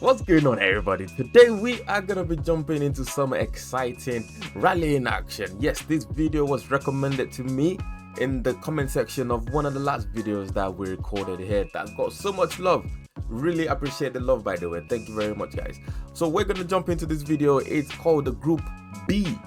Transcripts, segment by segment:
What's going on, everybody? Today we are gonna be jumping into some exciting rallying action. Yes, this video was recommended to me in the comment section of one of the last videos that we recorded here that got so much love. Really appreciate the love, by the way. Thank you very much, guys. So we're gonna jump into this video. It's called the Group B,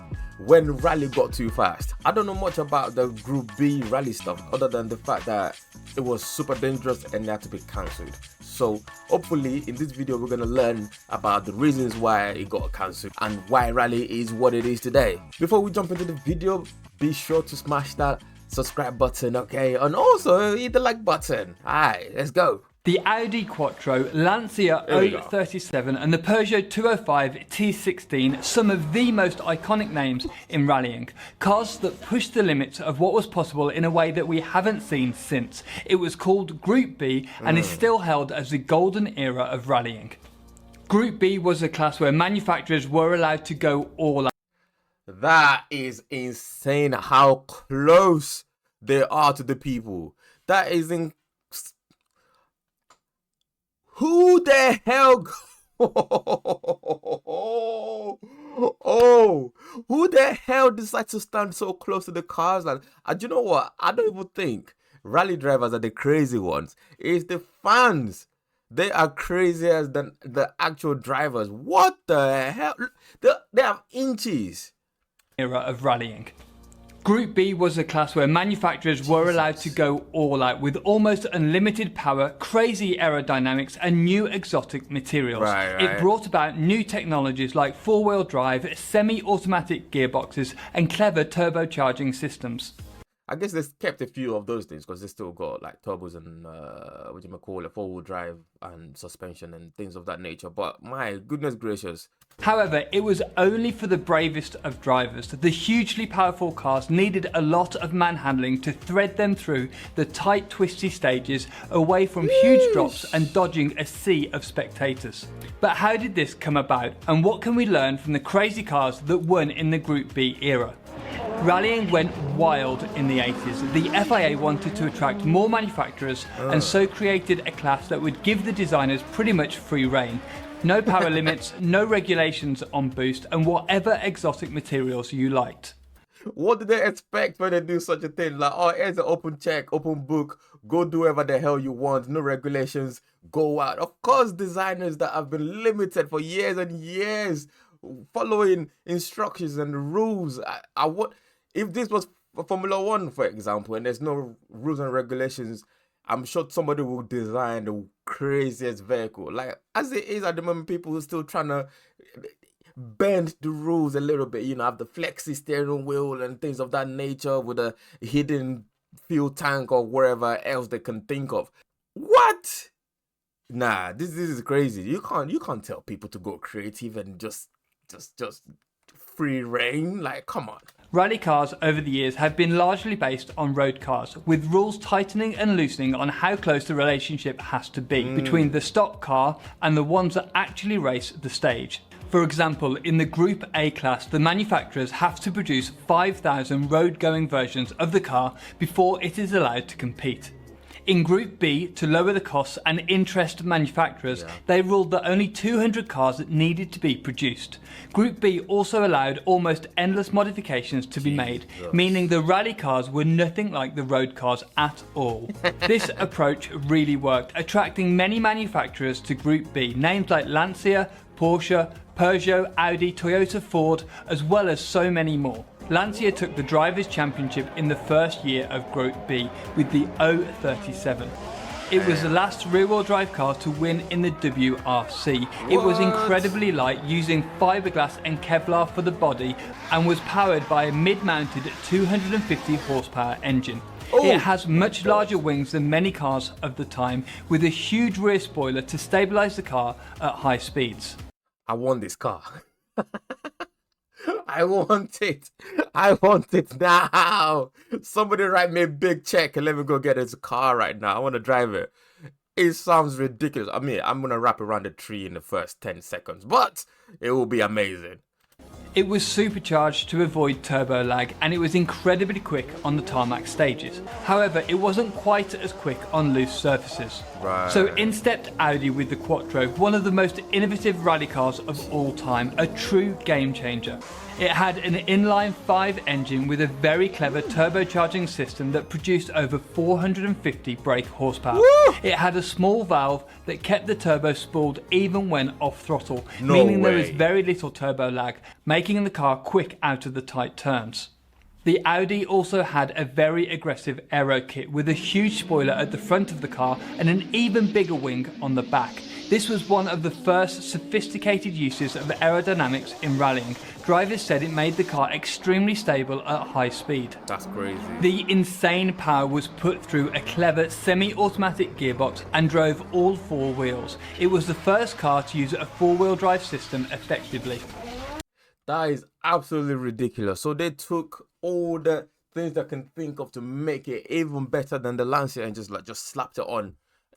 when rally got too fast. I don't know much about the Group B rally stuff other than the fact that it was super dangerous and it had to be cancelled. So hopefully in this video we're gonna learn about the reasons why it got cancelled and why rally is what it is today. Before we jump into the video, be sure to smash that subscribe button, okay, and also hit the like button. Alright, let's go. The Audi Quattro, Lancia 037 and the Peugeot 205 T16, some of the most iconic names in rallying. Cars that pushed the limits of what was possible in a way that we haven't seen since. It was called Group B and is still held as the golden era of rallying. Group B was a class where manufacturers were allowed to go all out. That is insane how close they are to the people. That is incredible. Who the hell? Who the hell decides to stand so close to the cars? And you know what? I don't even think rally drivers are the crazy ones. It's the fans. They are crazier than the actual drivers. What the hell? They have inches. Era of rallying. Group B was a class where manufacturers were allowed to go all out with almost unlimited power, crazy aerodynamics and new exotic materials. Right. It brought about new technologies like four-wheel drive, semi-automatic gearboxes and clever turbocharging systems. I guess they've kept a few of those things because they still got like turbos and four-wheel drive and suspension and things of that nature. But my goodness gracious. However, it was only for the bravest of drivers. The hugely powerful cars needed a lot of manhandling to thread them through the tight, twisty stages, away from huge drops and dodging a sea of spectators. But how did this come about, and what can we learn from the crazy cars that won in the Group B era? Rallying went wild in the 80s. The FIA wanted to attract more manufacturers and so created a class that would give the designers pretty much free rein. No power limits, no regulations on boost, and whatever exotic materials you liked. What did they expect when they do such a thing? Like, oh, here's an open check, open book, go do whatever the hell you want, no regulations, go out. Of course, designers that have been limited for years and years, following instructions and rules. If this was Formula One, for example, and there's no rules and regulations, I'm sure somebody will design the craziest vehicle. Like, as it is at the moment, people are still trying to bend the rules a little bit. You know, have the flexi steering wheel and things of that nature with a hidden fuel tank or wherever else they can think of. What? Nah, this is crazy. You can't tell people to go creative and just free reign. Like, come on. Rally cars over the years have been largely based on road cars, with rules tightening and loosening on how close the relationship has to be between the stock car and the ones that actually race the stage. For example, in the Group A class, the manufacturers have to produce 5,000 road-going versions of the car before it is allowed to compete. In Group B, to lower the costs and interest manufacturers, they ruled that only 200 cars needed to be produced. Group B also allowed almost endless modifications to be made, meaning the rally cars were nothing like the road cars at all. This approach really worked, attracting many manufacturers to Group B, names like Lancia, Porsche, Peugeot, Audi, Toyota, Ford, as well as so many more. Lancia took the Drivers' Championship in the first year of Group B with the 037. It was the last rear-wheel drive car to win in the WRC. It was incredibly light, using fiberglass and Kevlar for the body, and was powered by a mid-mounted 250 horsepower engine. It has much larger wings than many cars of the time, with a huge rear spoiler to stabilise the car at high speeds. I want this car. I want it. I want it now. Somebody write me a big check and let me go get this car right now. I want to drive it. It sounds ridiculous. I mean, I'm going to wrap around the tree in the first 10 seconds, but it will be amazing. It was supercharged to avoid turbo lag, and it was incredibly quick on the tarmac stages. However, it wasn't quite as quick on loose surfaces. Right. So in stepped Audi with the Quattro, one of the most innovative rally cars of all time, a true game changer. It had an inline 5 engine with a very clever turbocharging system that produced over 450 brake horsepower. Woo! It had a small valve that kept the turbo spooled even when off throttle, No meaning there was way. very little turbo lag, making the car quick out of the tight turns. The Audi also had a very aggressive aero kit with a huge spoiler at the front of the car and an even bigger wing on the back. This was one of the first sophisticated uses of aerodynamics in rallying. Drivers said it made the car extremely stable at high speed. That's crazy. The insane power was put through a clever semi-automatic gearbox and drove all 4 wheels. It was the first car to use a 4-wheel drive system effectively. That is absolutely ridiculous. So they took all the things that can think of to make it even better than the Lancia and just slapped it on.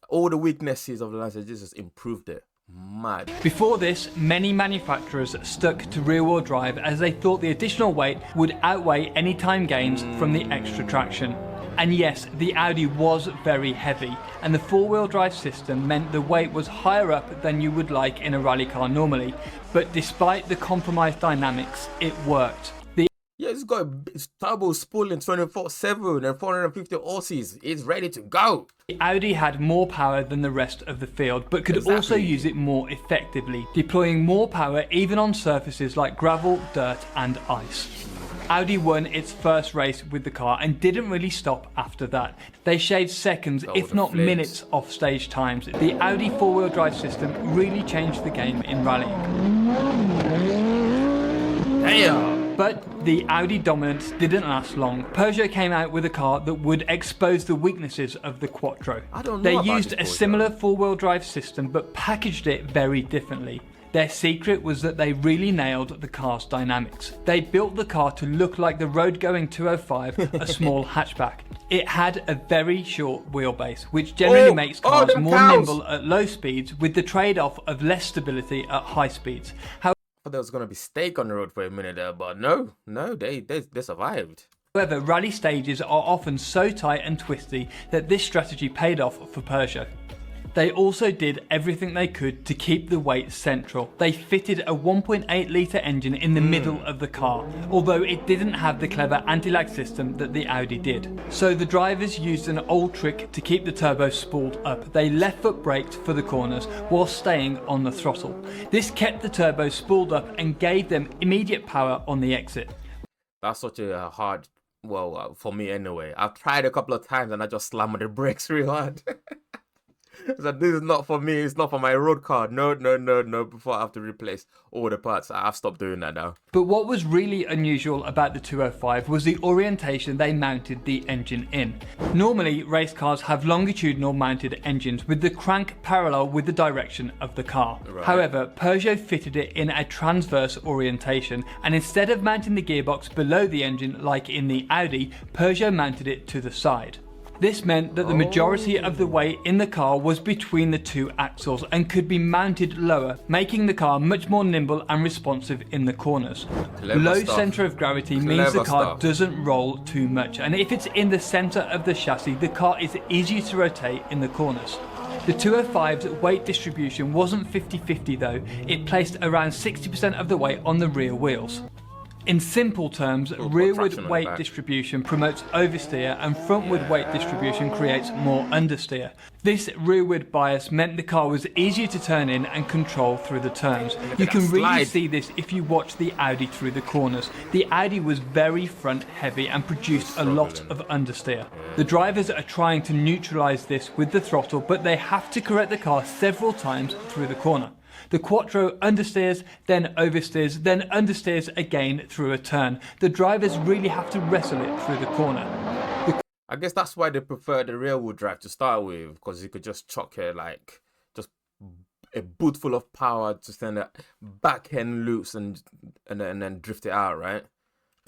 All the weaknesses of the Lancia just improved it. Mad. Before this, many manufacturers stuck to rear-wheel drive as they thought the additional weight would outweigh any time gains from the extra traction. And yes, the Audi was very heavy, and the 4-wheel drive system meant the weight was higher up than you would like in a rally car normally. But despite the compromised dynamics, it worked. Yeah, it's got a turbo spooling 24/7 and 450 Aussies. It's ready to go. The Audi had more power than the rest of the field, but could also use it more effectively, deploying more power even on surfaces like gravel, dirt and ice. Audi won its first race with the car and didn't really stop after that. They shaved seconds, if not minutes, off stage times. The Audi 4-wheel drive system really changed the game in rallying. Damn. But the Audi dominance didn't last long. Peugeot came out with a car that would expose the weaknesses of the Quattro. They used a similar 4-wheel drive system but packaged it very differently. Their secret was that they really nailed the car's dynamics. They built the car to look like the road-going 205, a small hatchback. It had a very short wheelbase, which generally makes cars more nimble at low speeds with the trade-off of less stability at high speeds. I thought there was gonna be steak on the road for a minute there, but no, they survived. However, rally stages are often so tight and twisty that this strategy paid off for Peugeot. They also did everything they could to keep the weight central. They fitted a 1.8 litre engine in the middle of the car, although it didn't have the clever anti-lag system that the Audi did. So the drivers used an old trick to keep the turbo spooled up. They left foot braked for the corners while staying on the throttle. This kept the turbo spooled up and gave them immediate power on the exit. That's such a hard, for me anyway. I've tried a couple of times and I just slammed the brakes real hard. So this is not for me, it's not for my road car. No, before I have to replace all the parts. I've stopped doing that now. But what was really unusual about the 205 was the orientation they mounted the engine in. Normally, race cars have longitudinal mounted engines with the crank parallel with the direction of the car. Right. However, Peugeot fitted it in a transverse orientation, and instead of mounting the gearbox below the engine like in the Audi, Peugeot mounted it to the side. This meant that the majority of the weight in the car was between the two axles and could be mounted lower, making the car much more nimble and responsive in the corners. Low centre of gravity means the car doesn't roll too much, and if it's in the centre of the chassis, the car is easier to rotate in the corners. The 205's weight distribution wasn't 50-50 though, it placed around 60% of the weight on the rear wheels. In simple terms, rearward weight distribution promotes oversteer and frontward weight distribution creates more understeer. This rearward bias meant the car was easier to turn in and control through the turns. You can really see this if you watch the Audi through the corners. The Audi was very front heavy and produced a lot of understeer. The drivers are trying to neutralise this with the throttle, but they have to correct the car several times through the corner. The Quattro understeers, then oversteers, then understeers again through a turn. The drivers really have to wrestle it through the corner. I guess that's why they prefer the rear-wheel drive to start with, because you could just chuck it like just a boot full of power to send it back end loose and then drift it out, right?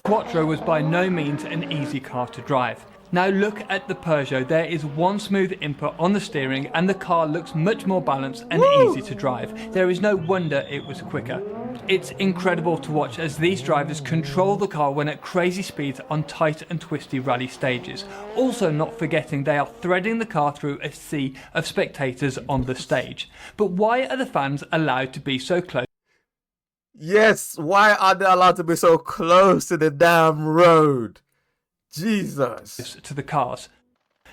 Quattro was by no means an easy car to drive. Now look at the Peugeot. There is one smooth input on the steering and the car looks much more balanced and easy to drive. There is no wonder it was quicker. It's incredible to watch as these drivers control the car when at crazy speeds on tight and twisty rally stages. Also not forgetting they are threading the car through a sea of spectators on the stage. But why are the fans allowed to be so close? Yes, why are they allowed to be so close to the damn road? Jesus. To the cars.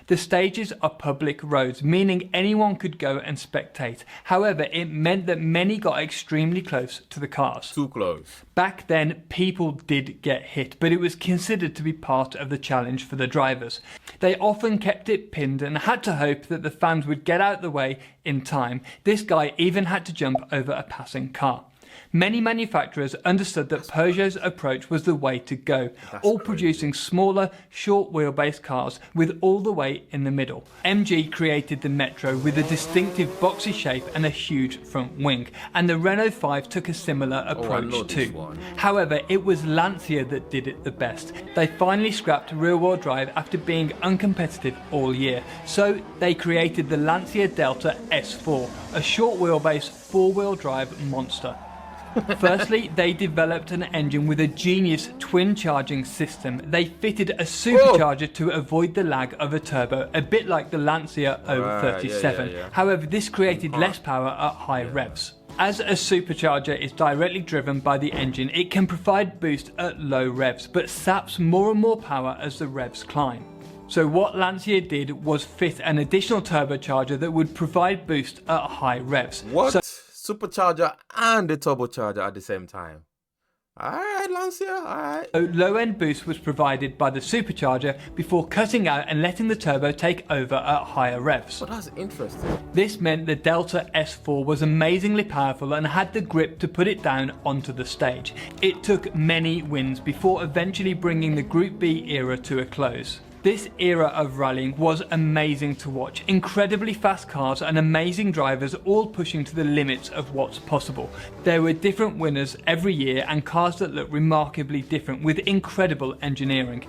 The stages are public roads, meaning anyone could go and spectate. However, it meant that many got extremely close to the cars. Too close. Back then, people did get hit, but it was considered to be part of the challenge for the drivers. They often kept it pinned and had to hope that the fans would get out the way in time. This guy even had to jump over a passing car. Many manufacturers understood that Peugeot's approach was the way to go, all producing smaller, short wheelbase cars with all the weight in the middle. MG created the Metro with a distinctive boxy shape and a huge front wing, and the Renault 5 took a similar approach too. However, it was Lancia that did it the best. They finally scrapped rear-wheel drive after being uncompetitive all year, so they created the Lancia Delta S4, a short wheelbase four-wheel drive monster. Firstly, they developed an engine with a genius twin charging system. They fitted a supercharger to avoid the lag of a turbo, a bit like the Lancia 037. However, this created less power at high revs. As a supercharger is directly driven by the engine, it can provide boost at low revs, but saps more and more power as the revs climb. So what Lancia did was fit an additional turbocharger that would provide boost at high revs. What? Supercharger and the turbocharger at the same time. Alright, Lancia, alright. So low-end boost was provided by the supercharger before cutting out and letting the turbo take over at higher revs. Oh, that's interesting. This meant the Delta S4 was amazingly powerful and had the grip to put it down onto the stage. It took many wins before eventually bringing the Group B era to a close. This era of rallying was amazing to watch. Incredibly fast cars and amazing drivers all pushing to the limits of what's possible. There were different winners every year and cars that looked remarkably different with incredible engineering.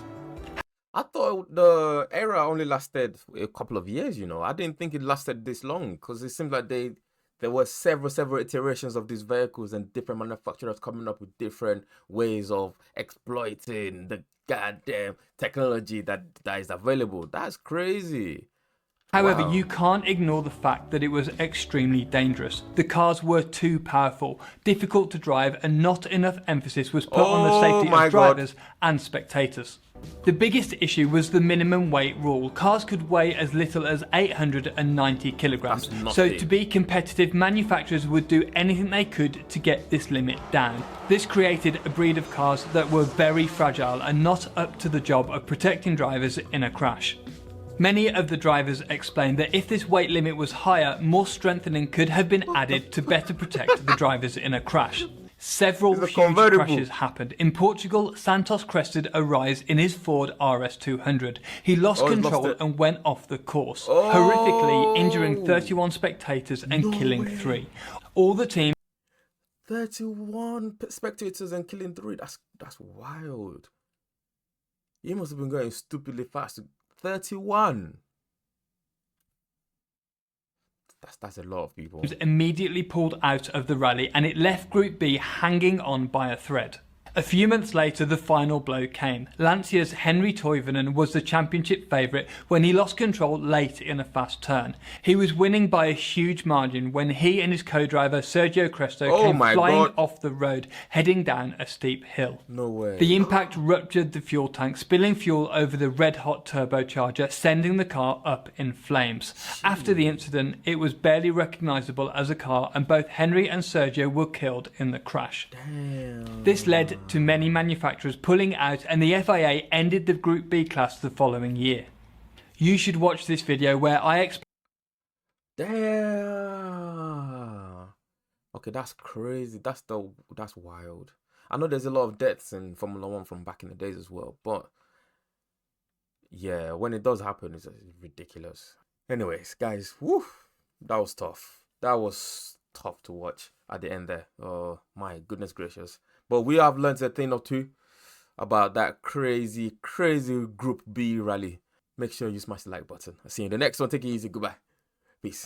I thought the era only lasted a couple of years, you know. I didn't think it lasted this long because it seemed like there were several iterations of these vehicles and different manufacturers coming up with different ways of exploiting the goddamn technology that is available. That's crazy. However, Wow. you can't ignore the fact that it was extremely dangerous. The cars were too powerful, difficult to drive, and not enough emphasis was put on the safety of drivers and spectators. The biggest issue was the minimum weight rule. Cars could weigh as little as 890 kilograms. So to be competitive, manufacturers would do anything they could to get this limit down. This created a breed of cars that were very fragile and not up to the job of protecting drivers in a crash. Many of the drivers explained that if this weight limit was higher, more strengthening could have been added to better protect the drivers in a crash. Several huge crashes happened. In Portugal, Santos crested a rise in his Ford RS200. He lost control and went off the course, horrifically injuring 31 spectators and killing 3. All the team 31 spectators and killing 3. That's wild. He must have been going stupidly fast. 31. That's a lot of people. was immediately pulled out of the rally and it left Group B hanging on by a thread. A few months later, the final blow came. Lancia's Henri Toivonen was the championship favourite when he lost control late in a fast turn. He was winning by a huge margin when he and his co-driver Sergio Cresto came flying off the road, heading down a steep hill. No way. The impact ruptured the fuel tank, spilling fuel over the red-hot turbocharger, sending the car up in flames. After the incident, it was barely recognisable as a car and both Henry and Sergio were killed in the crash. Damn. This led to many manufacturers pulling out and the FIA ended the Group B class the following year. You should watch this video where I explain. Damn. Okay, that's crazy. That's wild. I know there's a lot of deaths in Formula 1 from back in the days as well, but yeah, when it does happen, it's ridiculous. Anyways, guys, whew, that was tough. That was tough to watch at the end there. Oh my goodness gracious. But we have learned a thing or two about that crazy Group B rally. make sure you smash the like button. I'll see you in the next one. Take it easy. Goodbye. Peace.